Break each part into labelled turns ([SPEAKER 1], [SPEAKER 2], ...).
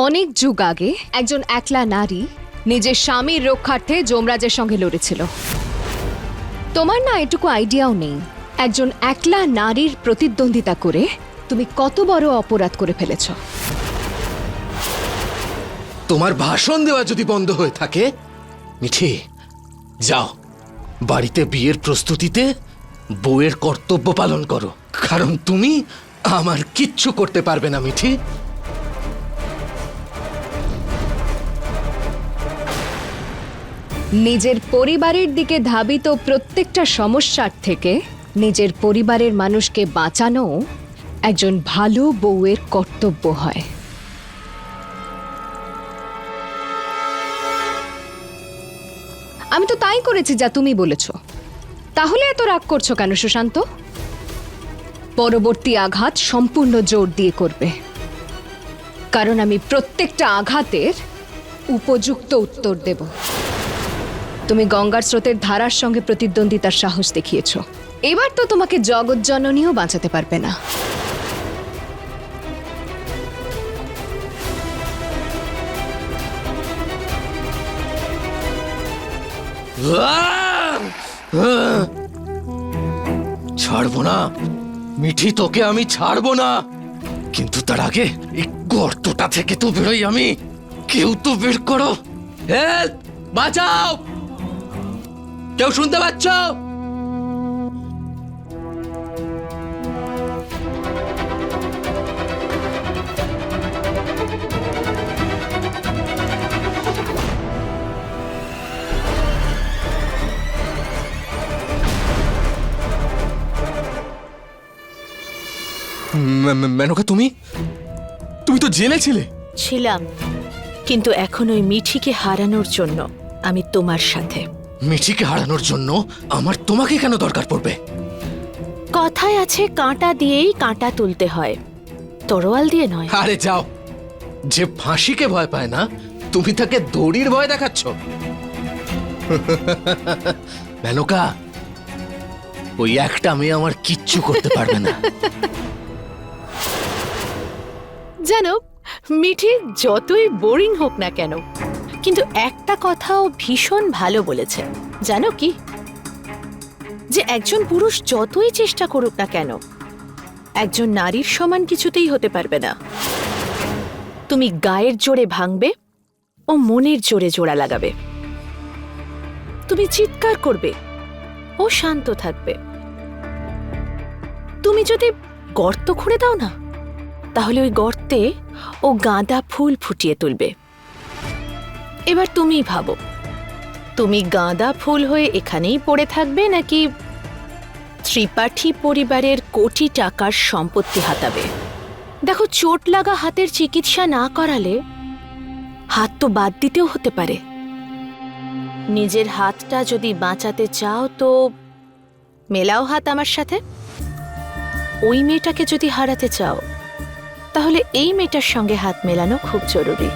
[SPEAKER 1] অনেক যুগ আগে একজন একলা নারী নিজের স্বামীর রক্ষার্থে যমরাজের সঙ্গে লড়েছিল। তোমার না এটুকু আইডিয়াও নেই একজন একলা নারীর প্রতিদ্বন্দ্বিতা করে তুমি কত বড় অপরাধ করে ফেলেছ।
[SPEAKER 2] তোমার ভাষণ দেওয়া যদি বন্ধ হয়ে থাকে মিঠি, যাও বাড়িতে বিয়ের প্রস্তুতিতে বউয়ের কর্তব্য পালন করো, কারণ তুমি আমার কিচ্ছু করতে পারবে না মিঠি।
[SPEAKER 1] নিজের পরিবারের দিকে ধাবিত প্রত্যেকটা সমস্যার থেকে নিজের পরিবারের মানুষকে বাঁচানো একজন ভালো বউয়ের কর্তব্য হয়। আমি তো তাই করেছি যা তুমি বলেছ। তাহলে এত রাগ করছো কেন সুশান্ত? পরবর্তী আঘাত সম্পূর্ণ জোর দিয়ে করবে, কারণ আমি প্রত্যেকটা আঘাতের উপযুক্ত উত্তর দেব। তুমি গঙ্গার স্রোতের ধারার সঙ্গে প্রতিদ্বন্দ্বিতার সাহস দেখিয়েছ, এবার তো তোমাকে জগজ্জননীও বাঁচাতে পারবে না।
[SPEAKER 2] ছাড়বো না মিঠি, তোকে আমি ছাড়বো না, কিন্তু তার আগে এই গর্তটা থেকে তো বেরোই আমি। কেউ তো বের করো, হেল্প, বাঁচাও, কেউ শুনতে পাচ্ছ? মেনকা, তুমি তুমি তো জেলে ছিলে।
[SPEAKER 3] ছিলাম, কিন্তু এখন ওই মিঠিকে হারানোর জন্য আমি তোমার সাথে।
[SPEAKER 2] মিঠিকে হারানোর জন্য আমার তোমাকে কেন দরকার পড়বে?
[SPEAKER 3] কথায় আছে কাঁটা দিয়েই কাঁটা তুলতে হয়, তরোয়াল দিয়ে নয়।
[SPEAKER 2] আরে যাও, যে ফাঁসিকে ভয় পায় না তুমি তাকে দড়ির ভয় দেখাচ্ছ। মেনকা, ওই একটা মেয়ে আমার কিচ্ছু করতে পারবে না।
[SPEAKER 3] জানো, মিঠি যতই বোরিং হোক না কেন, কিন্তু একটা কথাও ভীষণ ভালো বলেছে। জানো কি, যে একজন পুরুষ যতই চেষ্টা করুক না কেন একজন নারীর সমান কিছুতেই হতে পারবে না। তুমি গায়ের জোরে ভাঙবে ও মনের জোরে জোড়া লাগাবে। তুমি চিৎকার করবে ও শান্ত থাকবে। তুমি যদি গর্ত খুঁড়ে দাও না, তাহলে ওই গর্তে ও গাঁদা ফুল ফুটিয়ে তুলবে। এবার তুমিই ভাবো, তুমি গাঁদা ফুল হয়ে এখানেই পড়ে থাকবে নাকি ত্রিপাঠী পরিবারের কোটি টাকার সম্পত্তি হাতাবে? দেখো, চোট লাগা হাতের চিকিৎসা না করালে হাত তো বাদ দিতেও হতে পারে। নিজের হাতটা যদি বাঁচাতে চাও তো মেলাও হাত আমার সাথে। ওই মেয়েটাকে যদি হারাতে চাও তাহলে এই মেয়েটার সঙ্গে হাত মেলানো খুব জরুরি।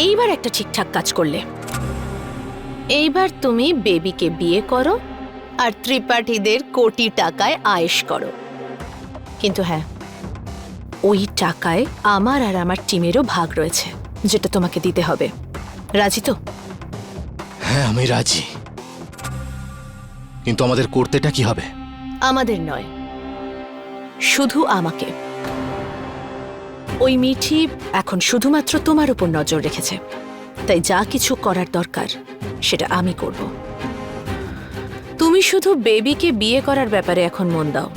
[SPEAKER 3] এইবার একটা ঠিকঠাক কাজ করলে। এইবার তুমি বেবিকে বিয়ে করো আর ত্রিপাঠীদের কোটি টাকায় আয়েশ করো। কিন্তু হ্যাঁ, ওই টাকায় আমার আর আমার টিমেরও ভাগ রয়েছে, যেটা তোমাকে দিতে হবে। রাজি তো?
[SPEAKER 2] হ্যাঁ, আমি রাজি, কিন্তু আমাদের করতেটা কি হবে?
[SPEAKER 3] আমাদের নয়, শুধু আমাকে। ওই মিঠি এখন শুধুমাত্র তোমার উপর নজর রেখেছে, তাই যা কিছু করার দরকার সেটা আমি করব। তুমি শুধু বেবিকে বিয়ে করার ব্যাপারে এখন মন দাও।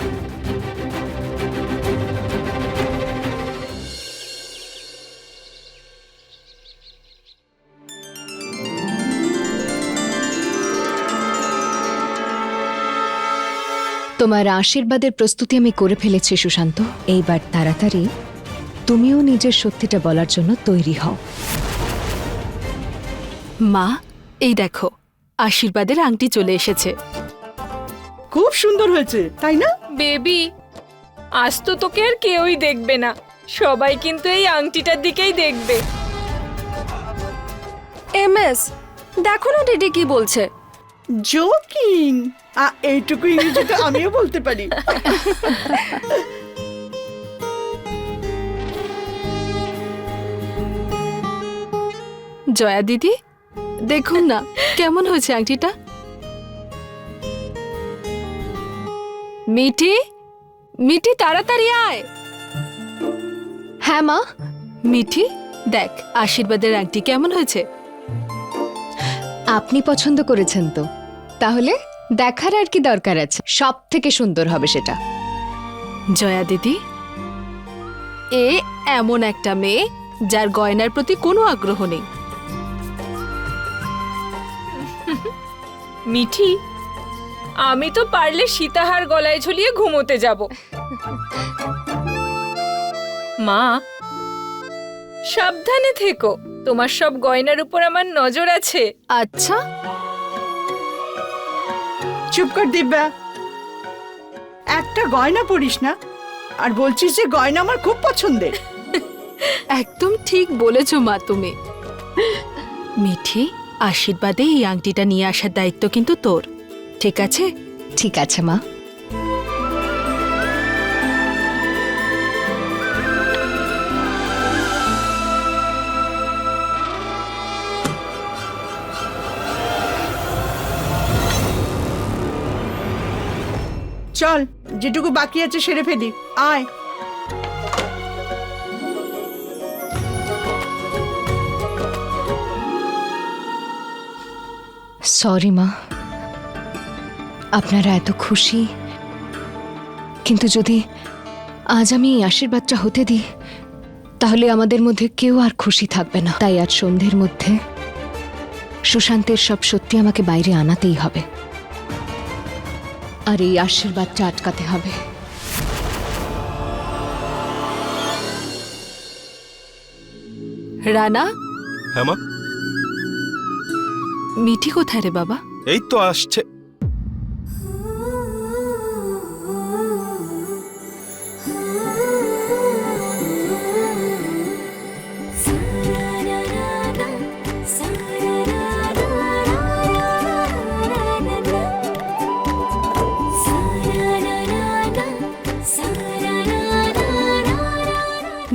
[SPEAKER 1] তোমার আশীর্বাদের প্রস্তুতি আমি করে ফেলেছি সুশান্ত। এইবার তাড়াতাড়ি তুমিও নিজের সত্যিটা বলার জন্য তৈরি হও।
[SPEAKER 4] মা, এই দেখো, আশীর্বাদের আংটি চলে এসেছে। খুব সুন্দর হয়েছে তাই না?
[SPEAKER 5] বেবি, আজ তো তোকে আর কেউই দেখবে না, সবাই কিন্তু এই আংটিটার দিকেই দেখবে।
[SPEAKER 1] এমএস, দেখো না দিদি কি বলছে।
[SPEAKER 4] জোকিং। এইটুকু ইংরেজিতে আমিও বলতে পারি।
[SPEAKER 3] জয়া দিদি, দেখুন না কেমন হয়েছে আংটিটা। মিঠি, মিঠি তাড়াতাড়ি আয়।
[SPEAKER 1] হ্যাঁ মা।
[SPEAKER 3] মিঠি দেখ আশীর্বাদের আংটি কেমন হয়েছে।
[SPEAKER 1] আপনি পছন্দ করেছেন তো, তাহলে দেখার আর কি দরকার আছে, সব থেকে সুন্দর হবে সেটা।
[SPEAKER 3] জয়া দিদি, এ এমন একটা মেয়ে যার গয়নার প্রতি কোনো আগ্রহ নেই।
[SPEAKER 5] মিঠি, আমি তো পারলে সীতাহার গলায় ঝুলিয়ে ঘুমোতে যাব। মা, সাবধানে থেকো, তোমার সব গয়নার উপর আমার নজর আছে।
[SPEAKER 3] আচ্ছা,
[SPEAKER 4] চুপ কর দিব্যা, একটা গয়না পরিস না আর বলছিস যে গয়না আমার খুব পছন্দের।
[SPEAKER 3] একদম ঠিক বলেছো মা তুমি। মিঠি, আশীর্বাদে এই আংটিটা নিয়ে আসার দায়িত্ব কিন্তু তোর, ঠিক আছে?
[SPEAKER 1] ঠিক আছে মা।
[SPEAKER 4] চল, যেটুকু বাকি আছে সেরে ফেলি, আয়।
[SPEAKER 1] সরি মা, আপনারা এত খুশি, কিন্তু যদি আজ আমি এই আশীর্বাদটা হতে দিই তাহলে আমাদের মধ্যে কেউ আর খুশি থাকবে না। তাই আজ সন্ধ্যের মধ্যে সুশান্তের সব সত্যি আমাকে বাইরে আনাতেই হবে, আর এই আশীর্বাদটা আটকাতে হবে।
[SPEAKER 3] রানা,
[SPEAKER 6] হ্যাঁ মা,
[SPEAKER 3] মিঠি কোথায় রে বাবা?
[SPEAKER 6] এই তো আসছে।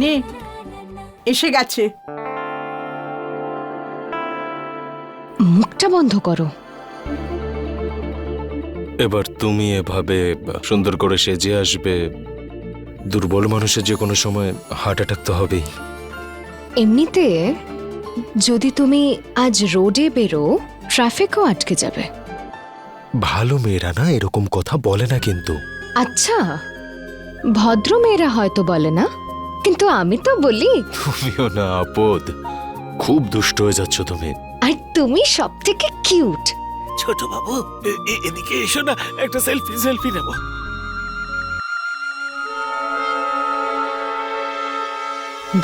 [SPEAKER 4] নে, এসে গেছে।
[SPEAKER 1] মুখটা বন্ধ করো।
[SPEAKER 6] এবার তুমি এভাবে সুন্দর করে সেজে আসবে, দুর্বল মানুষের যে কোনো সময় হার্ট অ্যাটাক তো হবেই।
[SPEAKER 1] এমনিতে যদি তুমি আজ রোডে বেরো ট্রাফিকও আটকে যাবে।
[SPEAKER 6] ভালো মেয়েরা না এরকম কথা বলে না কিন্তু।
[SPEAKER 1] আচ্ছা, ভদ্র মেয়েরা হয়তো বলে না, কিন্তু আমি তো বলি।
[SPEAKER 6] তুমিও না আপদ, খুব দুষ্ট হয়ে যাচ্ছ তুমি।
[SPEAKER 1] আর তুমি সব থেকে কিউট।
[SPEAKER 6] ছোট বাবু, এদিকে এসো না, একটা সেলফি নেব।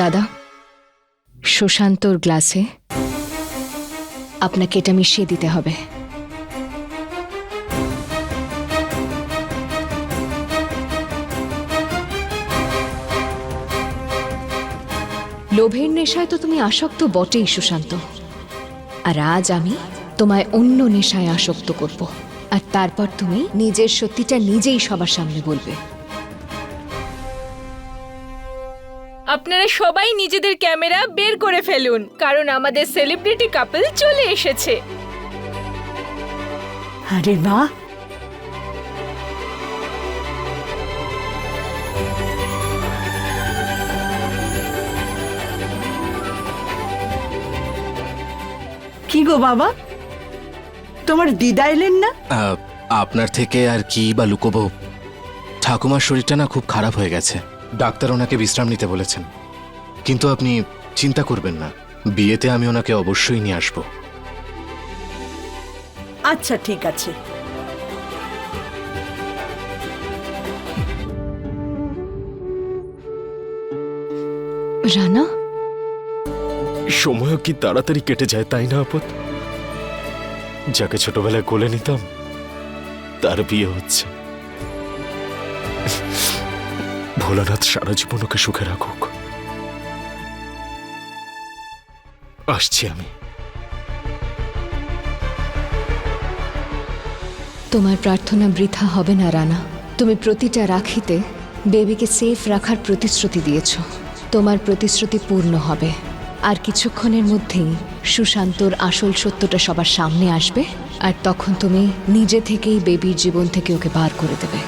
[SPEAKER 1] দাদা, সুশান্তর গ্লাসে আপনাকে এটা মিশিয়ে দিতে হবে। লোভের নেশায় তো তুমি আসক্ত বটেই সুশান্ত, আর আজ আমি তোমায় অন্য নেশায় আসক্ত করব, আর তারপর তুমি নিজের সত্যিটা নিজেই সবার সামনে বলবে।
[SPEAKER 5] আপনারা সবাই নিজেদের ক্যামেরা বের করে ফেলুন, কারণ আমাদের সেলিব্রিটি কাপল চলে এসেছে।
[SPEAKER 4] আরে বাহ, কি গো বাবা, তোমার দিদা এলেন না?
[SPEAKER 2] আপনার থেকে আর কি বা লুকোবো, ঠাকুমার শরীরটা না খুব খারাপ হয়ে গেছে, ডাক্তার ওনাকে বিশ্রাম নিতে বলেছেন। কিন্তু আপনি চিন্তা করবেন না, বিয়েতে আমি ওনাকে অবশ্যই নিয়ে আসব।
[SPEAKER 4] আচ্ছা ঠিক আছে।
[SPEAKER 1] রানা,
[SPEAKER 6] সময়ও কি তাড়াতাড়ি কেটে যায় তাই না আপদ? যাকে ছোটবেলায় কোলে নিতাম তার বিয়ে হচ্ছে। ভোলানাথ সারা জীবন ওকে সুখে রাখুক। আসছি আমি।
[SPEAKER 1] তোমার প্রার্থনা বৃথা হবে না রানা। তুমি প্রতিটা রাখিতে বেবিকে সেফ রাখার প্রতিশ্রুতি দিয়েছ। তোমার প্রতিশ্রুতি পূর্ণ হবে। আর কিছুক্ষণের মধ্যেই সুশান্তর আসল সত্যটা সবার সামনে আসবে, আর তখন তুমি নিজে থেকেই বেবির জীবন থেকে ওকে বার করে দেবে।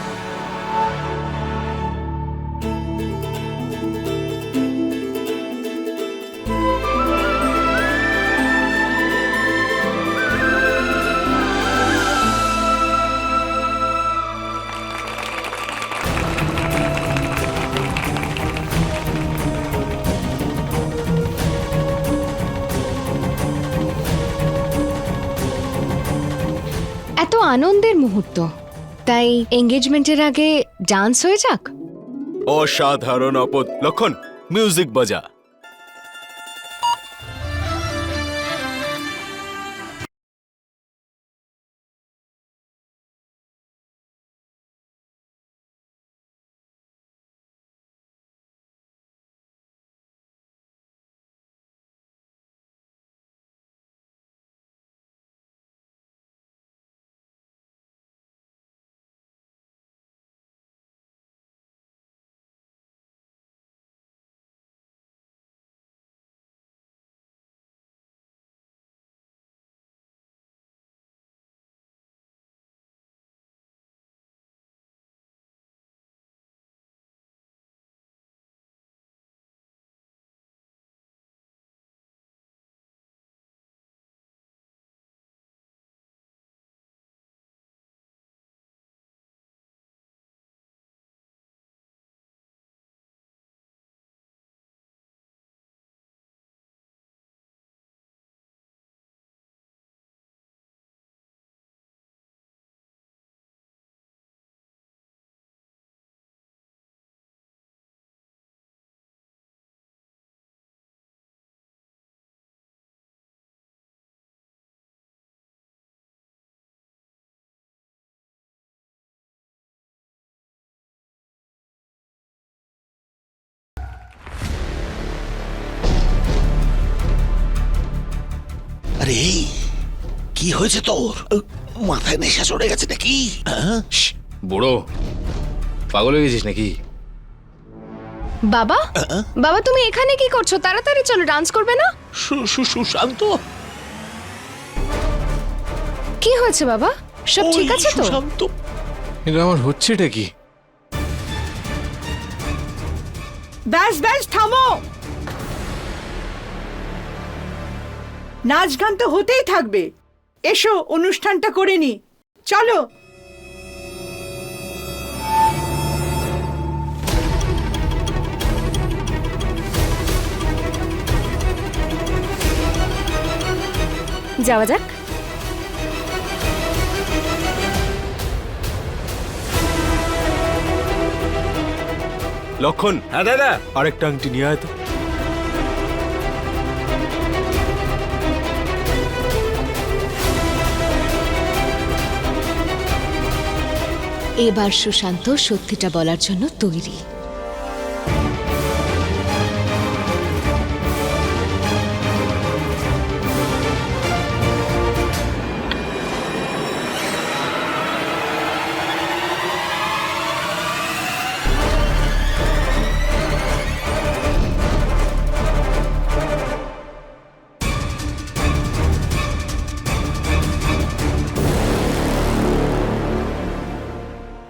[SPEAKER 1] এত আনন্দের মুহূর্ত, তাই এঙ্গেজমেন্টের আগে ডান্স হয়ে যাক।
[SPEAKER 6] অসাধারণ অপদ। লক্ষণ, মিউজিক বাজা।
[SPEAKER 7] আরে কি হয়েছে তোর? মাথায় নেশা চড়ে গেছে নাকি?
[SPEAKER 2] বুড়ো পাগল হয়ে গেছিস নাকি?
[SPEAKER 1] বাবা, বাবা তুমি এখানে কি করছো? তাড়াতাড়ি চলো, ডান্স করবে না?
[SPEAKER 7] সুশান্ত,
[SPEAKER 1] কি হয়েছে বাবা? সব ঠিক আছে তো?
[SPEAKER 7] সুশান্ত,
[SPEAKER 2] কিন্তু আমার হচ্ছেটা কি?
[SPEAKER 4] ব্যাস ব্যাস, থামো। নাচ গান তো হতেই থাকবে। এসো অনুষ্ঠানটা করে নি, চলো।
[SPEAKER 1] যাওয়া যাক।
[SPEAKER 6] লক্ষণ,
[SPEAKER 7] হ্যাঁ দাদা।
[SPEAKER 6] আরেকটা আংটি নিয়ে আয় তো।
[SPEAKER 1] এবার সুশান্ত সত্যিটা বলার জন্য তৈরি।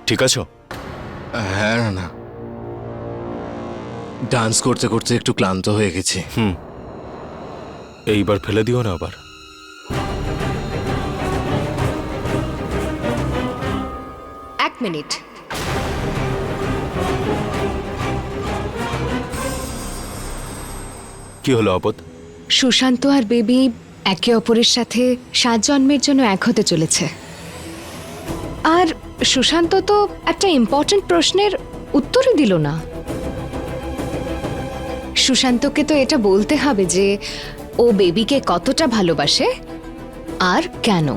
[SPEAKER 6] ঠিক আছো?
[SPEAKER 2] হ্যাঁ না, ডান্স করতে করতে একটু ক্লান্ত হয়ে গেছি।
[SPEAKER 6] এইবার ফেলে দিও না আবার।
[SPEAKER 1] এক মিনিট।
[SPEAKER 6] কি হলো আপদ?
[SPEAKER 1] সুশান্ত আর বেবি একে অপরের সাথে 7 জন্মের জন্য এক হতে চলেছে। আর সুশান্ত তো একটা ইম্পর্ট্যান্ট প্রশ্নের উত্তরই দিল না। সুশান্তকে তো এটা বলতে হবে যে ও বেবিকে কতটা ভালোবাসে আর কেন।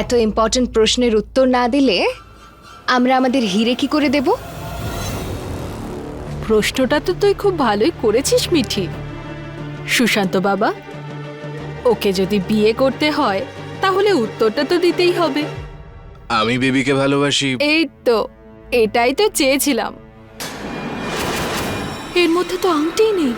[SPEAKER 1] এত ইম্পর্ট্যান্ট প্রশ্নের উত্তর না দিলে আমরা আমাদের হিরে কি করে দেব?
[SPEAKER 3] প্রশ্নটা তো তুই খুব ভালোই করেছিস মিঠি। সুশান্ত বাবা, ওকে যদি বিয়ে করতে হয় তাহলে উত্তরটা তো দিতেই হবে।
[SPEAKER 6] আমি বেবিকে ভালোবাসি।
[SPEAKER 3] এই তো, এটাই তো চেয়েছিলাম। এর মধ্যে তো আংটিই নেই।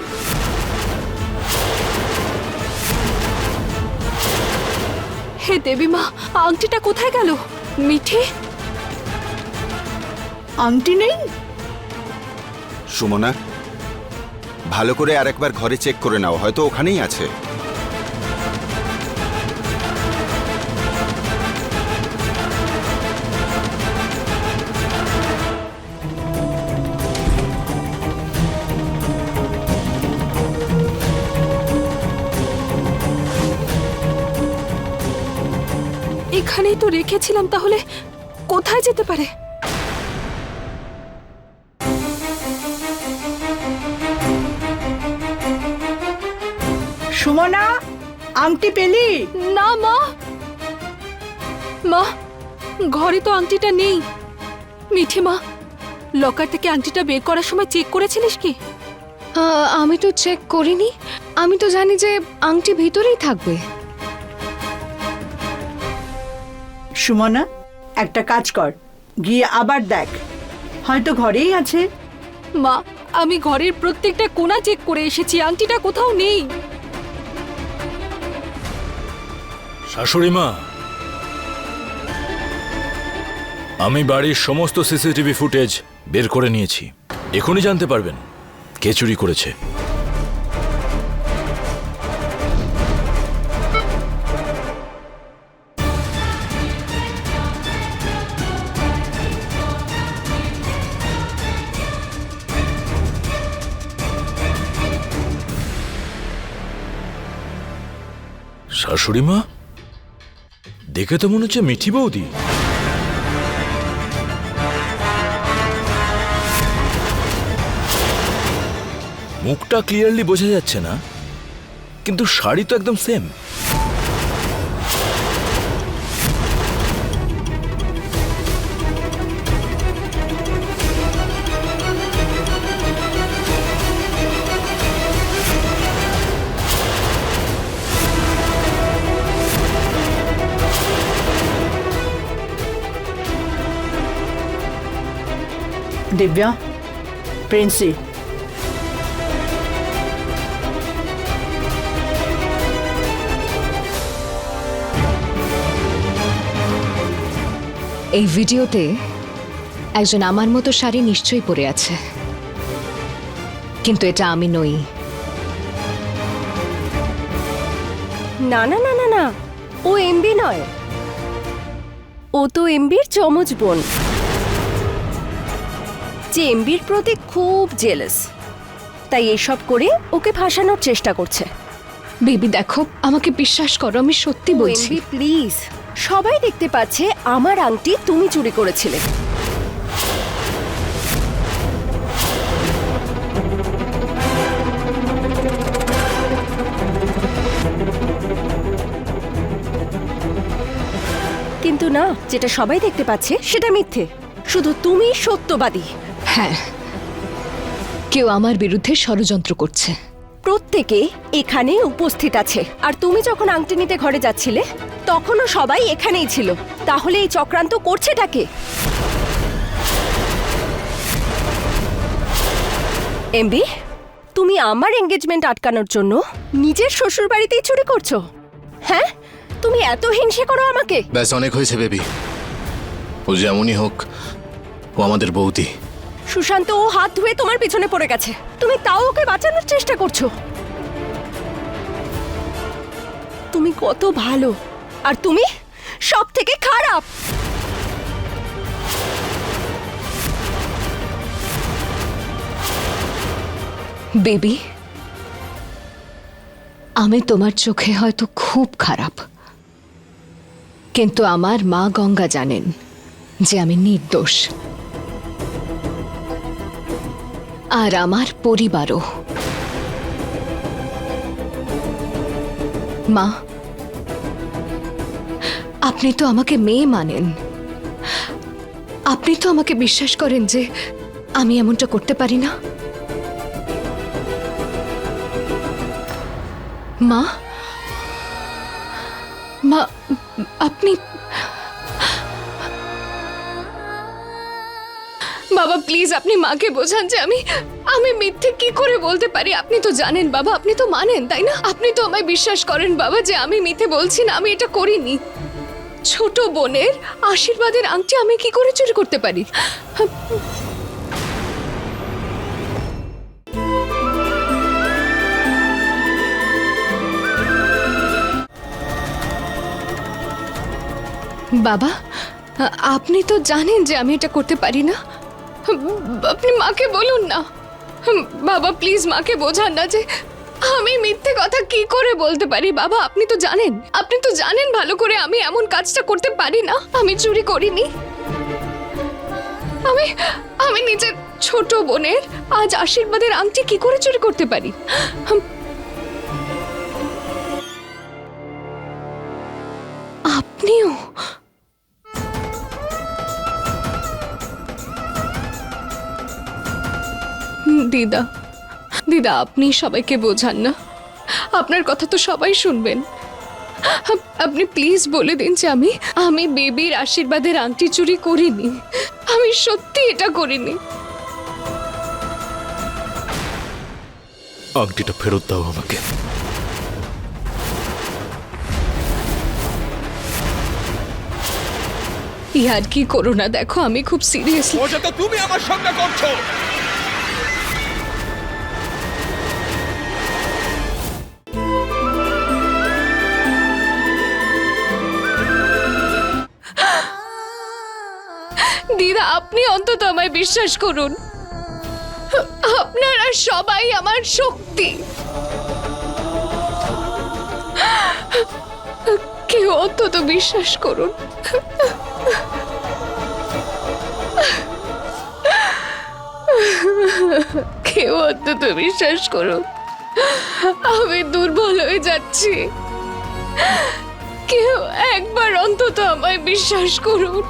[SPEAKER 3] হে দেবী মা, আংটিটা কোথায় গেল? মিঠি,
[SPEAKER 4] আংটি নেই?
[SPEAKER 8] সুমনা, ভালো করে আরেকবার ঘরে চেক করে নাও, হয়তো ওখানেই আছে।
[SPEAKER 3] এখানেই তো রেখেছিলাম, তাহলে কোথায় যেতে পারে?
[SPEAKER 4] সুমনা, আংটি পেলি?
[SPEAKER 3] না মা, মা ঘরে তো আংটিটা নেই। মিঠি মা, লকার থেকে আংটিটা বের করার সময় চেক করেছিলিস কি?
[SPEAKER 1] আমি তো চেক করিনি। আমি তো জানি যে আংটি ভিতরেই থাকবে।
[SPEAKER 4] সুমনা, একটা কাজ কর, গিয়ে আবার দেখ, হয়তো ঘরেই আছে।
[SPEAKER 3] মা, আমি ঘরের প্রত্যেকটা কোণা চেক করে এসেছি, আংটিটা কোথাও নেই।
[SPEAKER 9] শাশুড়ি মা, আমি বাড়ির সমস্ত সিসিটিভি ফুটেজ বের করে নিয়েছি। এখনই জানতে পারবেন কে চুরি করেছে। শাশুড়ি মা, দেখে তো মনে হচ্ছে মিঠি বৌদি। মুখটা ক্লিয়ারলি বোঝা যাচ্ছে না, কিন্তু শাড়ি তো একদম সেম।
[SPEAKER 4] দিব্যা, প্রিন্সি,
[SPEAKER 1] এই ভিডিওতে একজন আমার মতো শাড়ি নিশ্চয়ই পরে আছে, কিন্তু এটা আমি নই।
[SPEAKER 10] না না না না না, ও এমবি নয়, ও তো এমবির চমচ বোন, যে এমবির প্রতি খুব জেলাস, তাই এসব করে ওকে ফাঁসানোর চেষ্টা করছে।
[SPEAKER 1] বেবি দেখো, আমাকে বিশ্বাস করো, আমি সত্যি বলছি।
[SPEAKER 10] এমবি প্লিজ, সবাই দেখতে পাচ্ছে আমার আংটি তুমি চুরি করেছিলে। কিন্তু না, যেটা সবাই দেখতে পাচ্ছে সেটা মিথ্যে, শুধু তুমি সত্যবাদী।
[SPEAKER 1] হ্যাঁ, কেউ আমার বিরুদ্ধে ষড়যন্ত্র করছে।
[SPEAKER 10] প্রত্যেকে এখানে উপস্থিত আছে, আর তুমি যখন আংটি নিতে ঘরে যাচ্ছিলে তখনও সবাই এখানেই ছিল। তাহলে এই চক্রান্ত করছেটা কে? এমবি, তুমি আমার এঙ্গেজমেন্ট আটকানোর জন্য নিজের শ্বশুর বাড়িতেই চুরি করছো? হ্যাঁ, তুমি এত হিংসে করো আমাকে?
[SPEAKER 2] ব্যাস, অনেক হয়েছে বেবি। ও যেমনই হোক, ও আমাদের বৌদি।
[SPEAKER 10] সুশান্ত, ও হাত ধুয়ে তোমার পিছনে পড়ে গেছে, তুমি তাও ওকে বাঁচানোর চেষ্টা করছো। তুমি কত ভালো, আর তুমি সব থেকে খারাপ।
[SPEAKER 1] বেবি, আমি তোমার চোখে হয়তো খুব খারাপ, কিন্তু আমার মা গঙ্গা জানেন যে আমি নির্দোষ, আর আমার পরিবারও। মা, আপনি তো আমাকে মেয়ে মানেন, আপনি তো আমাকে বিশ্বাস করেন যে আমি এমনটা করতে পারি না। মা, মা, আপনি বাবা প্লিজ আপনি মাকে বোঝান যে আমি মিথ্যে কি করে বলতে পারি। আপনি তো জানেন বাবা, আপনি তো মানেন তাই না? আপনি তো আমায় বিশ্বাস করেন বাবা যে আমি মিথ্যে বলছি না, আমি এটা করিনি। ছোট বোনের আশীর্বাদের আংটি আমি কি করে চুরি করতে পারি? বাবা, আপনি তো জানেন যে আমি এটা করতে পারি না। আপনি মাকে বলুন না। বাবা প্লিজ মাকে বোঝান না যে আমি মিথ্যে কথা কি করে বলতে পারি। বাবা আপনি তো জানেন ভালো করে আমি এমন কাজটা করতে পারি না, আমি চুরি করিনি। আমি নিজের ছোট বোনের আজ আশীর্বাদের আংটি কি করে চুরি করতে পারি? আপনিও? দিদা, দিদা আপনি সবাইকে বোঝান না, আপনার কথা তো সবাই শুনবেন। আপনি প্লিজ বলে দিন যে আমি বেবির আশীর্বাদের আংটি চুরি করিনি, আমি সত্যি এটা করিনি।
[SPEAKER 6] আংটিটা ফেরত দাও আমাকে।
[SPEAKER 1] ইয়ার কি করো না, দেখো আমি খুব সিরিয়াসলি।
[SPEAKER 7] ওটা তো তুমি আমার সঙ্গে করছো।
[SPEAKER 1] দিদা আপনি অন্তত আমায় বিশ্বাস করুন, আপনারা সবাই আমার শক্তি। কেউ অন্তত বিশ্বাস করুন। কেউ অন্তত বিশ্বাস করুন, আমি দুর্বল হয়ে যাচ্ছি। কেউ একবার অন্তত আমায় বিশ্বাস করুন।